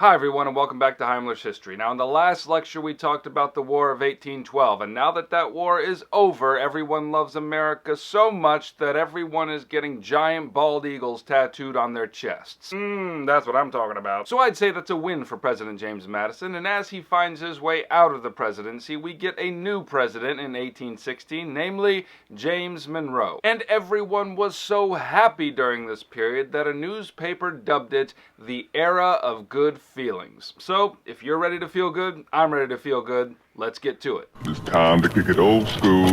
Hi everyone and welcome back to Heimler's History. Now in the last lecture we talked about the War of 1812, and now that that war is over, everyone loves America so much that everyone is getting giant bald eagles tattooed on their chests. That's what I'm talking about. So I'd say that's a win for President James Madison, and as he finds his way out of the presidency, we get a new president in 1816, namely James Monroe. And everyone was so happy during this period that a newspaper dubbed it the era of good feelings. So, if you're ready to feel good, I'm ready to feel good. Let's get to it. It's time to kick it old school.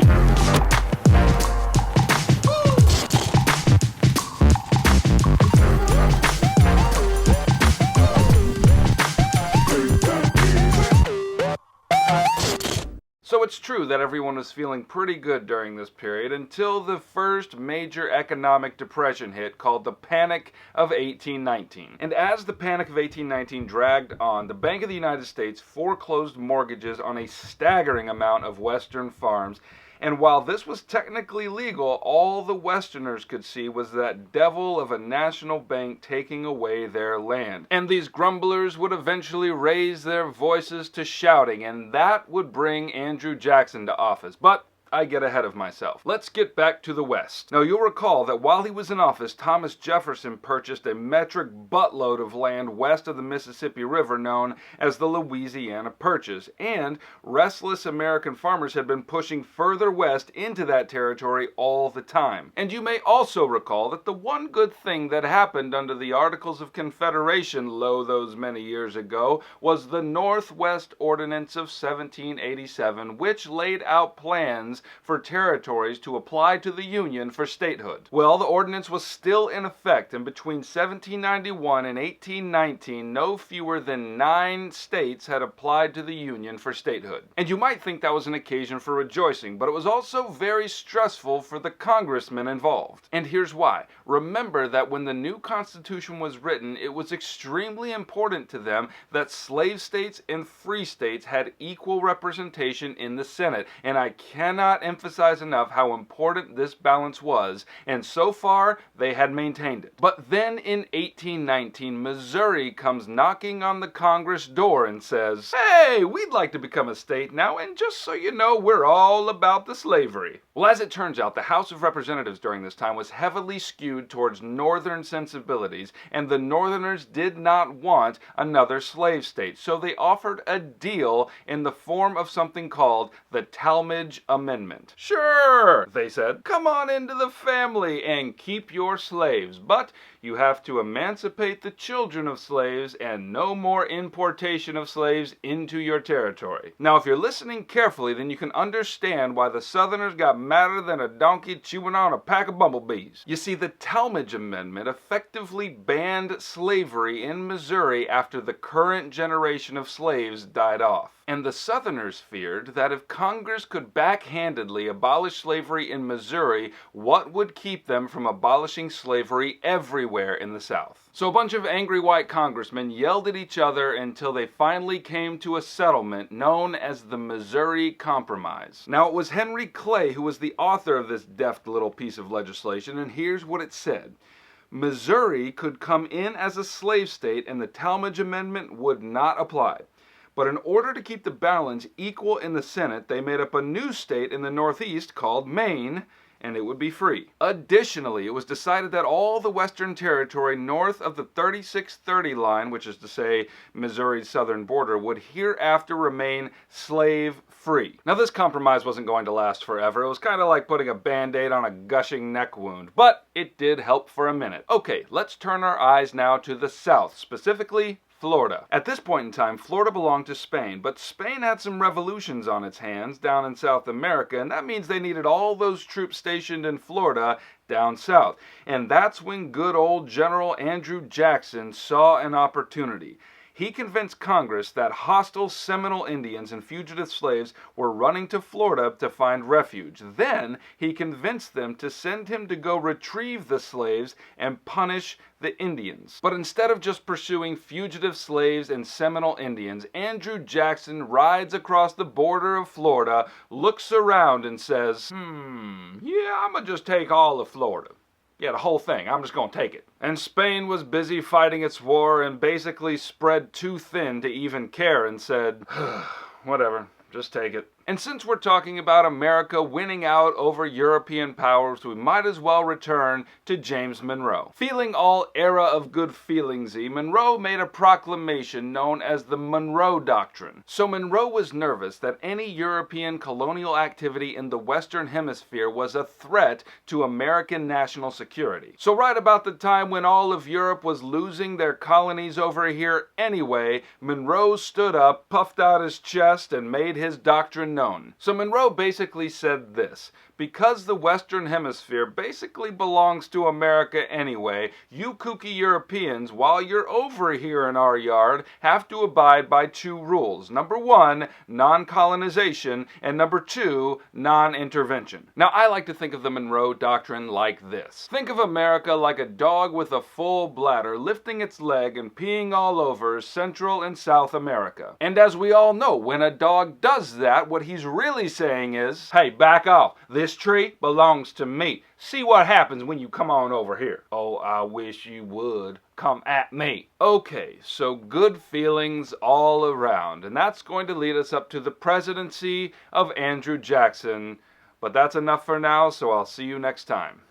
So it's true that everyone was feeling pretty good during this period until the first major economic depression hit, called the Panic of 1819. And as the Panic of 1819 dragged on, the Bank of the United States foreclosed mortgages on a staggering amount of Western farms. And while this was technically legal, all the Westerners could see was that devil of a national bank taking away their land. And these grumblers would eventually raise their voices to shouting, and that would bring Andrew Jackson to office. But I get ahead of myself. Let's get back to the West. Now you'll recall that while he was in office, Thomas Jefferson purchased a metric buttload of land west of the Mississippi River known as the Louisiana Purchase, and restless American farmers had been pushing further west into that territory all the time. And you may also recall that the one good thing that happened under the Articles of Confederation, lo those many years ago, was the Northwest Ordinance of 1787, which laid out plans for territories to apply to the Union for statehood. Well, the ordinance was still in effect, and between 1791 and 1819, no fewer than 9 states had applied to the Union for statehood. And you might think that was an occasion for rejoicing, but it was also very stressful for the congressmen involved. And here's why. Remember that when the new Constitution was written, it was extremely important to them that slave states and free states had equal representation in the Senate, and I cannot emphasize enough how important this balance was, and so far they had maintained it. But then in 1819, Missouri comes knocking on the Congress door and says, "Hey, we'd like to become a state now, and just so you know, we're all about the slavery." Well, as it turns out, the House of Representatives during this time was heavily skewed towards northern sensibilities, and the Northerners did not want another slave state, so they offered a deal in the form of something called the Talmadge Amendment. "Sure," they said, "come on into the family and keep your slaves, but you have to emancipate the children of slaves and no more importation of slaves into your territory." Now, if you're listening carefully, then you can understand why the Southerners got madder than a donkey chewing on a pack of bumblebees. You see, the Talmadge Amendment effectively banned slavery in Missouri after the current generation of slaves died off. And the Southerners feared that if Congress could backhandedly abolish slavery in Missouri, what would keep them from abolishing slavery everywhere in the South? So a bunch of angry white congressmen yelled at each other until they finally came to a settlement known as the Missouri Compromise. Now, it was Henry Clay who was the author of this deft little piece of legislation, and here's what it said. Missouri could come in as a slave state, and the Talmadge Amendment would not apply. But in order to keep the balance equal in the Senate, they made up a new state in the Northeast called Maine, and it would be free. Additionally, it was decided that all the Western territory north of the 3630 line, which is to say Missouri's southern border, would hereafter remain slave-free. Now, this compromise wasn't going to last forever. It was kind of like putting a band-aid on a gushing neck wound, but it did help for a minute. Okay, let's turn our eyes now to the South, specifically Florida. At this point in time, Florida belonged to Spain, but Spain had some revolutions on its hands down in South America, and that means they needed all those troops stationed in Florida down south. And that's when good old General Andrew Jackson saw an opportunity. He convinced Congress that hostile Seminole Indians and fugitive slaves were running to Florida to find refuge. Then he convinced them to send him to go retrieve the slaves and punish the Indians. But instead of just pursuing fugitive slaves and Seminole Indians, Andrew Jackson rides across the border of Florida, looks around and says, yeah, I'm gonna just take all of Florida. Yeah, the whole thing. I'm just gonna take it. And Spain was busy fighting its war and basically spread too thin to even care and said, whatever, just take it. And since we're talking about America winning out over European powers, we might as well return to James Monroe. Feeling all era of good feelingsy, Monroe made a proclamation known as the Monroe Doctrine. So Monroe was nervous that any European colonial activity in the Western Hemisphere was a threat to American national security. So right about the time when all of Europe was losing their colonies over here anyway, Monroe stood up, puffed out his chest, and made his doctrine known. So Monroe basically said this: because the Western Hemisphere basically belongs to America anyway, you kooky Europeans, while you're over here in our yard, have to abide by two rules. Number one, non-colonization, and number two, non-intervention. Now, I like to think of the Monroe Doctrine like this. Think of America like a dog with a full bladder lifting its leg and peeing all over Central and South America. And as we all know, when a dog does that, what he's really saying is, hey, back off. This tree belongs to me. See what happens when you come on over here. Oh, I wish you would come at me. Okay, so good feelings all around. And that's going to lead us up to the presidency of Andrew Jackson. But that's enough for now, so I'll see you next time.